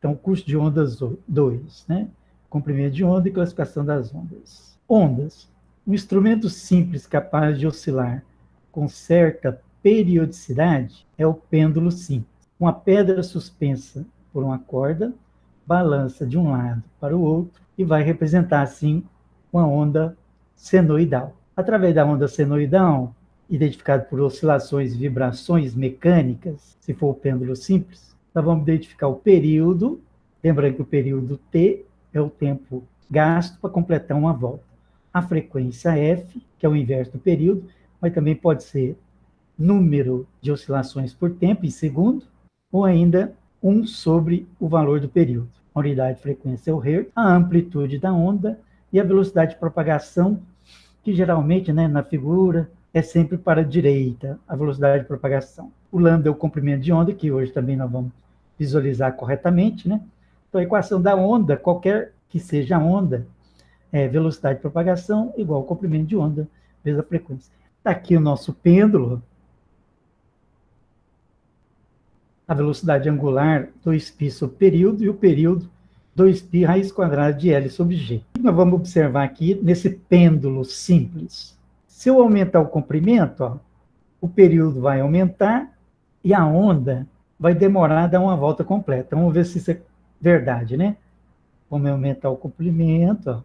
Então, curso de ondas 2, né? Comprimento de onda e classificação das ondas. Ondas. Um instrumento simples capaz de oscilar com certa periodicidade é o pêndulo simples. Uma pedra suspensa por uma corda balança de um lado para o outro e vai representar, assim, uma onda senoidal. Através da onda senoidal, identificada por oscilações e vibrações mecânicas, se for o pêndulo simples, nós vamos identificar o período, lembrando que o período T é o tempo gasto para completar uma volta. A frequência F, que é o inverso do período, mas também pode ser número de oscilações por tempo, em segundo, ou ainda 1 sobre o valor do período. A unidade de frequência é o Hertz, a amplitude da onda e a velocidade de propagação, que geralmente, né, na figura, é sempre para a direita, a velocidade de propagação. O lambda é o comprimento de onda, que hoje também nós vamos visualizar corretamente, né? Então, a equação da onda, qualquer que seja a onda, é velocidade de propagação igual ao comprimento de onda vezes a frequência. Está aqui o nosso pêndulo. A velocidade angular 2π sobre período e o período 2π raiz quadrada de L sobre G. O que nós vamos observar aqui nesse pêndulo simples? Se eu aumentar o comprimento, ó, o período vai aumentar e a onda vai demorar a dar uma volta completa. Vamos ver se isso é verdade, né? Vamos aumentar o comprimento, ó.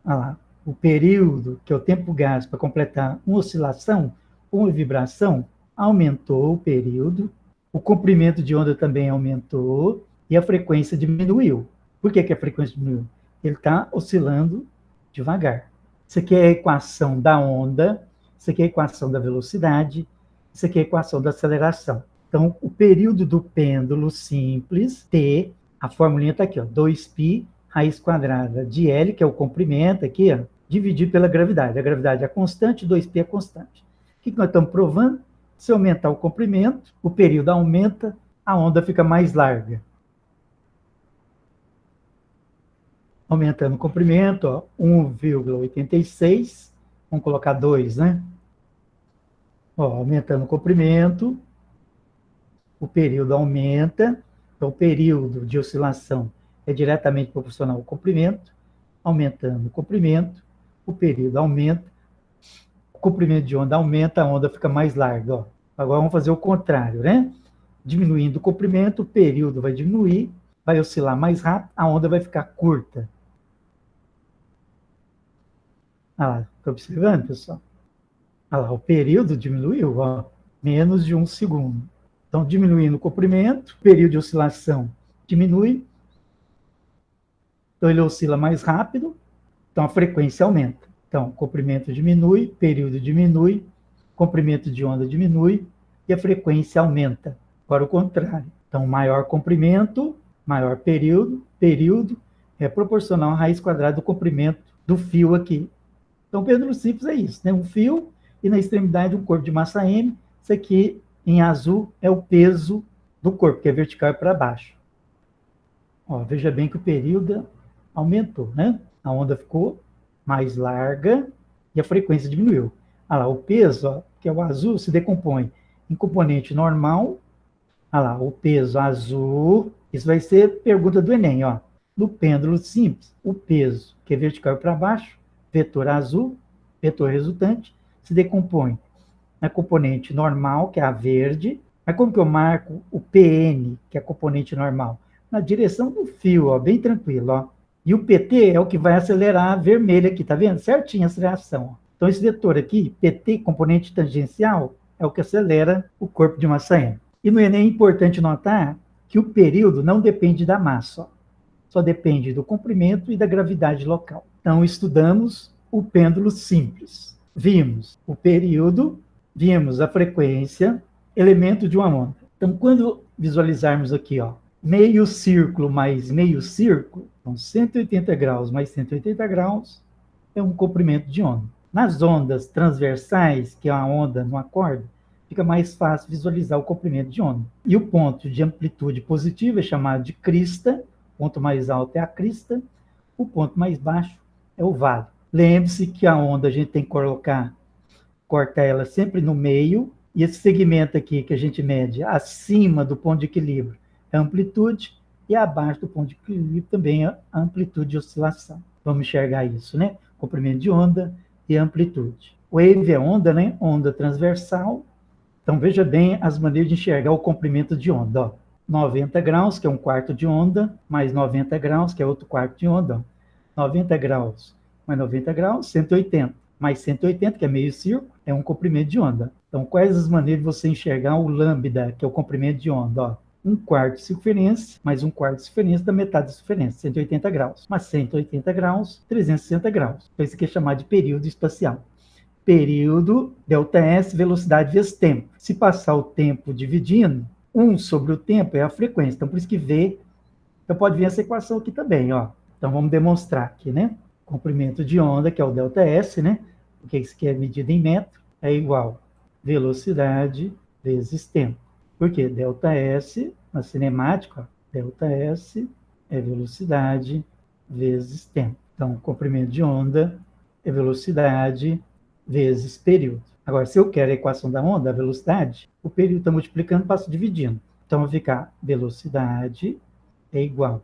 Olha lá, o período, que é o tempo gasto para completar uma oscilação, uma vibração, aumentou o período, o comprimento de onda também aumentou e a frequência diminuiu. Por que a frequência diminuiu? Ele está oscilando devagar. Isso aqui é a equação da onda, isso aqui é a equação da velocidade, isso aqui é a equação da aceleração. Então, o período do pêndulo simples, T, a formulinha está aqui, ó, 2π raiz quadrada de L, que é o comprimento aqui, ó, dividido pela gravidade. A gravidade é constante, 2π é constante. O que nós estamos provando? Se aumentar o comprimento, o período aumenta, a onda fica mais larga. Aumentando o comprimento, ó, 1,86, vamos colocar 2, né? Ó, aumentando o comprimento, o período aumenta, então o período de oscilação é diretamente proporcional ao comprimento, aumentando o comprimento, o período aumenta, o comprimento de onda aumenta, a onda fica mais larga. Ó. Agora vamos fazer o contrário, né? Diminuindo o comprimento, o período vai diminuir, vai oscilar mais rápido, a onda vai ficar curta. Ah lá, está observando, pessoal? Ah lá, o período diminuiu, ó, menos de 1 segundo. Então, diminuindo o comprimento, o período de oscilação diminui, então ele oscila mais rápido, então a frequência aumenta. Então, comprimento diminui, período diminui, comprimento de onda diminui e a frequência aumenta. Agora o contrário. Então, maior comprimento, maior período, período é proporcional à raiz quadrada do comprimento do fio aqui. Então, pêndulo simples é isso, né? Um fio e na extremidade um corpo de massa M. Isso aqui, em azul, é o peso do corpo, que é vertical para baixo. Ó, veja bem que o período aumentou, né? A onda ficou mais larga e a frequência diminuiu. Olha lá, o peso, ó, que é o azul, se decompõe em componente normal. Olha lá, o peso azul. Isso vai ser pergunta do Enem, ó. No pêndulo simples, o peso, que é vertical para baixo, vetor azul, vetor resultante, se decompõe na componente normal, que é a verde. Mas como que eu marco o PN, que é a componente normal? Na direção do fio, ó, bem tranquilo, ó. E o PT é o que vai acelerar a vermelha aqui, tá vendo? Certinho a aceleração. Ó. Então, esse vetor aqui, PT, componente tangencial, é o que acelera o corpo de massa M. E no Enem é importante notar que o período não depende da massa, ó. Só depende do comprimento e da gravidade local. Então, estudamos o pêndulo simples. Vimos o período, vimos a frequência, elemento de uma onda. Então, quando visualizarmos aqui, ó, meio círculo mais meio círculo, então 180 graus mais 180 graus, é um comprimento de onda. Nas ondas transversais, que é uma onda numa corda, fica mais fácil visualizar o comprimento de onda. E o ponto de amplitude positiva é chamado de crista, o ponto mais alto é a crista, o ponto mais baixo é o vado. Lembre-se que a onda a gente tem que cortar ela sempre no meio, E esse segmento aqui que a gente mede acima do ponto de equilíbrio é a amplitude, e abaixo do ponto de equilíbrio também é a amplitude de oscilação. Vamos enxergar isso, né? Comprimento de onda e amplitude. Wave é onda, né? Onda transversal. Então, veja bem as maneiras de enxergar o comprimento de onda. Ó. 90 graus, que é um quarto de onda, mais 90 graus, que é outro quarto de onda. Ó. 90 graus mais 90 graus, 180. Mais 180, que é meio círculo, é um comprimento de onda. Então, quais as maneiras de você enxergar o lambda, que é o comprimento de onda? Ó. Um quarto de circunferência, mais um quarto de circunferência da metade da circunferência, 180 graus. Mais 180 graus, 360 graus. Então, isso aqui é chamado de período espacial. Período, ΔS, velocidade vezes tempo. Se passar o tempo dividindo, 1 sobre o tempo é a frequência. Então, por isso que V, então pode vir essa equação aqui também, ó. Então, vamos demonstrar aqui, né? Comprimento de onda, que é o ΔS, né? Porque isso aqui é medida em metro, é igual velocidade vezes tempo. Por quê? ΔS, na cinemática, ó, ΔS é velocidade vezes tempo. Então, comprimento de onda é velocidade vezes período. Agora, se eu quero a equação da onda, a velocidade, o período está multiplicando, passo dividindo. Então, vai ficar velocidade é igual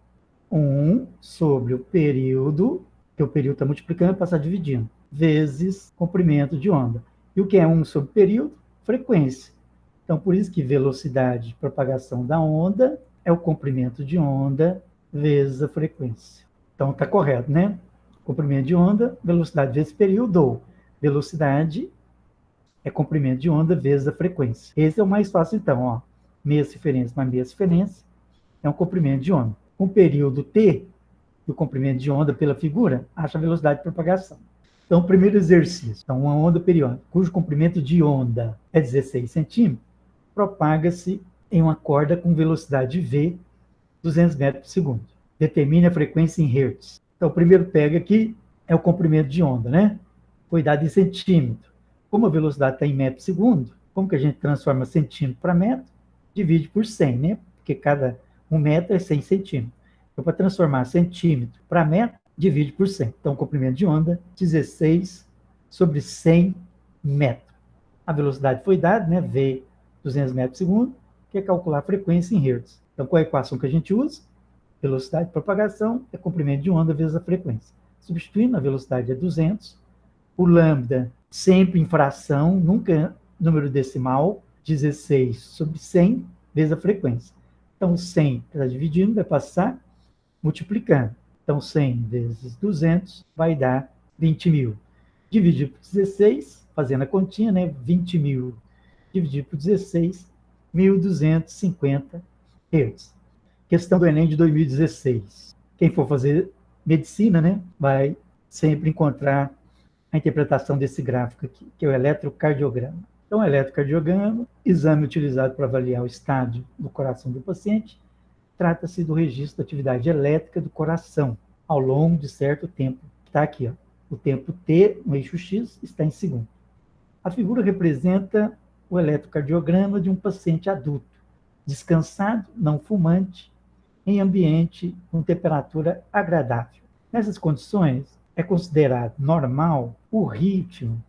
a 1 sobre o período, que o período está multiplicando, passar dividindo, vezes comprimento de onda. E o que é 1 sobre período? Frequência. Então, por isso que velocidade de propagação da onda é o comprimento de onda vezes a frequência. Então, está correto, né? Comprimento de onda, velocidade vezes período, ou velocidade é comprimento de onda vezes a frequência. Esse é o mais fácil, então, ó. Meia circunferência mais meia circunferência é um comprimento de onda. Com o período T, do comprimento de onda pela figura, acha a velocidade de propagação. Então, o primeiro exercício. Então, uma onda periódica, cujo comprimento de onda é 16 centímetros, propaga-se em uma corda com velocidade V, 200 metros por segundo. Determine a frequência em hertz. Então, o primeiro pega aqui é o comprimento de onda, né? Foi dado em centímetro. Como a velocidade está em metro por segundo, como que a gente transforma centímetro para metro? Divide por 100, né? Porque cada 1 metro é 100 centímetros. Então, para transformar centímetro para metro, divide por 100. Então, comprimento de onda, 16 sobre 100 metros. A velocidade foi dada, né? V, 200 metros por segundo, que é calcular a frequência em hertz. Então, qual é a equação que a gente usa? Velocidade de propagação é comprimento de onda vezes a frequência. Substituindo, a velocidade é 200. O lambda, sempre em fração, nunca número decimal, 16 sobre 100 vezes a frequência. Então, 100 está dividindo, vai passar multiplicando. Então, 100 vezes 200 vai dar 20 mil. Dividido por 16, fazendo a continha, né? 20 mil dividido por 16, 1.250 Hz. Questão do Enem de 2016. Quem for fazer medicina, né, vai sempre encontrar a interpretação desse gráfico aqui, que é o eletrocardiograma. Então, o eletrocardiograma, exame utilizado para avaliar o estado do coração do paciente, trata-se do registro da atividade elétrica do coração ao longo de certo tempo. Está aqui, ó. O tempo T no eixo X está em segundo. A figura representa o eletrocardiograma de um paciente adulto, descansado, não fumante, em ambiente com temperatura agradável. Nessas condições, é considerado normal o ritmo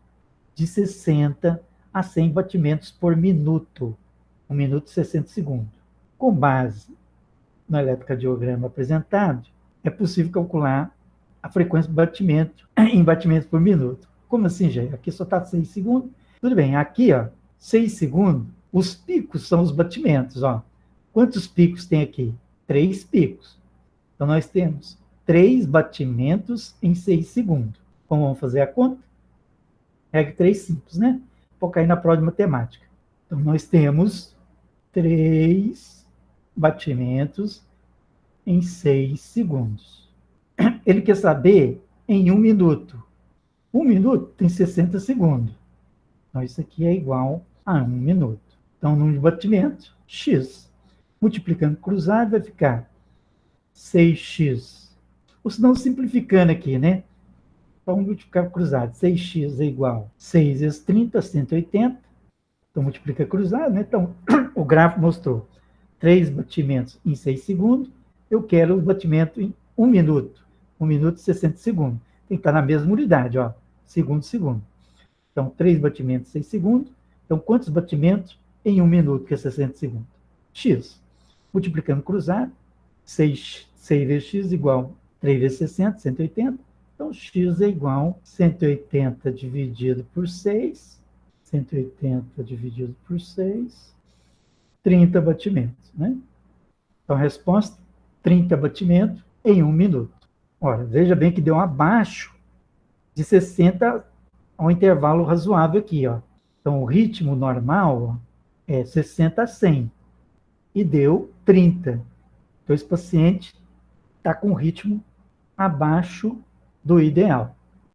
de 60 a 100 batimentos por minuto, 1 minuto e 60 segundos. Com base no eletrocardiograma apresentado, é possível calcular a frequência de batimento em batimentos por minuto. Como assim, gente? Aqui só está 6 segundos. Tudo bem, aqui, ó, 6 segundos, os picos são os batimentos, ó. Quantos picos tem aqui? 3 picos. Então, nós temos 3 batimentos em 6 segundos. Como vamos fazer a conta? Regra 3 simples, né? Vou cair na prova de matemática. Então, nós temos 3 batimentos em 6 segundos. Ele quer saber em 1 minuto. 1 minuto tem 60 segundos. Então, isso aqui é igual a 1 minuto. Então, o número de batimentos, X. Multiplicando cruzado, vai ficar 6x. Ou se não, simplificando aqui, né? Vamos multiplicar cruzado. 6x é igual a 6 vezes 30, 180. Então, multiplica cruzado, né? Então, o gráfico mostrou 3 batimentos em 6 segundos. Eu quero o batimento em 1 minuto. 1 minuto e 60 segundos. Tem que estar na mesma unidade, ó. Segundo, segundo. Então, 3 batimentos em 6 segundos. Então, quantos batimentos em 1 minuto, que é 60 segundos? X. Multiplicando cruzado, 6 vezes x igual 3 vezes 60, 180. Então, x é igual a 180 dividido por 6. 180 dividido por 6. 30 batimentos, né? Então, a resposta, 30 batimentos em 1 minuto. Ora, veja bem que deu abaixo de 60 a um intervalo razoável aqui, ó. Então, o ritmo normal ó, é 60 a 100 e deu 30. Então, esse paciente está com ritmo abaixo do ideal.